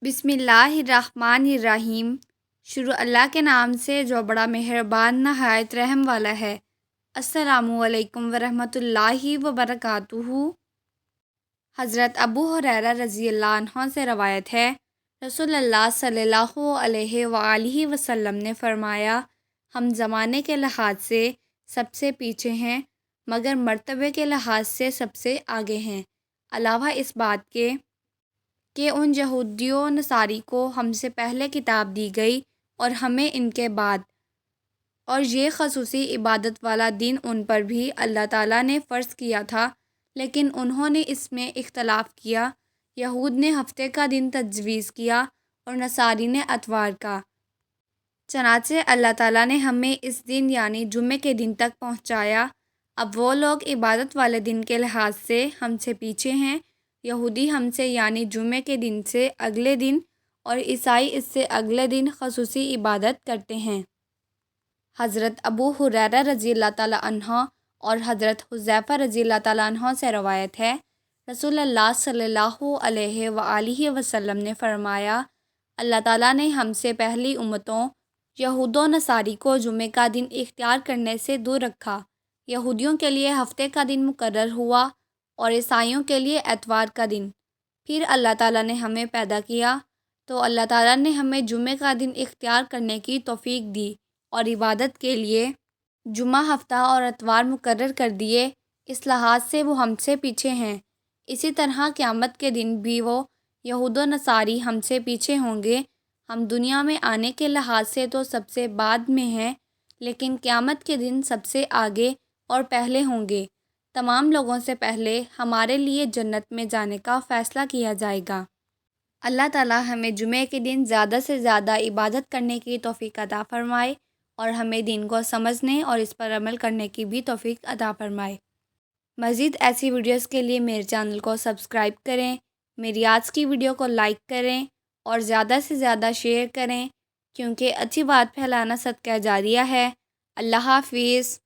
بسم اللہ الرحمن الرحیم۔ شروع اللہ کے نام سے جو بڑا مہربان نہایت رحم والا ہے۔ السلام علیکم ورحمۃ اللہ وبرکاتہ۔ حضرت ابو ہریرہ رضی اللہ عنہ سے روایت ہے، رسول اللہ صلی اللہ علیہ وآلہ وسلم نے فرمایا، ہم زمانے کے لحاظ سے سب سے پیچھے ہیں مگر مرتبے کے لحاظ سے سب سے آگے ہیں، علاوہ اس بات کے کہ ان یہودی و نصاری کو ہم سے پہلے کتاب دی گئی اور ہمیں ان کے بعد، اور یہ خصوصی عبادت والا دن ان پر بھی اللہ تعالیٰ نے فرض کیا تھا، لیکن انہوں نے اس میں اختلاف کیا۔ یہود نے ہفتے کا دن تجویز کیا اور نصاری نے اتوار کا۔ چنانچہ اللہ تعالیٰ نے ہمیں اس دن یعنی جمعے کے دن تک پہنچایا۔ اب وہ لوگ عبادت والے دن کے لحاظ سے ہم سے پیچھے ہیں، یہودی ہم سے یعنی جمعے کے دن سے اگلے دن اور عیسائی اس سے اگلے دن خصوصی عبادت کرتے ہیں۔ حضرت ابو ہریرہ رضی اللہ تعالیٰ عنہ اور حضرت حذیفہ رضی اللہ تعالیٰ عنہ سے روایت ہے، رسول اللہ صلی اللہ علیہ وآلہ وسلم نے فرمایا، اللہ تعالیٰ نے ہم سے پہلی امتوں یہود و نصاری کو جمعے کا دن اختیار کرنے سے دور رکھا۔ یہودیوں کے لیے ہفتے کا دن مقرر ہوا اور عیسائیوں کے لیے اتوار کا دن۔ پھر اللہ تعالیٰ نے ہمیں پیدا کیا تو اللہ تعالیٰ نے ہمیں جمعے کا دن اختیار کرنے کی توفیق دی اور عبادت کے لیے جمعہ، ہفتہ اور اتوار مقرر کر دیے، اس لحاظ سے وہ ہم سے پیچھے ہیں۔ اسی طرح قیامت کے دن بھی وہ یہود و نصاری ہم سے پیچھے ہوں گے۔ ہم دنیا میں آنے کے لحاظ سے تو سب سے بعد میں ہیں، لیکن قیامت کے دن سب سے آگے اور پہلے ہوں گے۔ تمام لوگوں سے پہلے ہمارے لیے جنت میں جانے کا فیصلہ کیا جائے گا۔ اللہ تعالیٰ ہمیں جمعے کے دن زیادہ سے زیادہ عبادت کرنے کی توفیق عطا فرمائے اور ہمیں دین کو سمجھنے اور اس پر عمل کرنے کی بھی توفیق عطا فرمائے۔ مزید ایسی ویڈیوز کے لیے میرے چینل کو سبسکرائب کریں، میری آج کی ویڈیو کو لائک کریں اور زیادہ سے زیادہ شیئر کریں، کیونکہ اچھی بات پھیلانا صدقہ جاریہ ہے۔ اللہ حافظ۔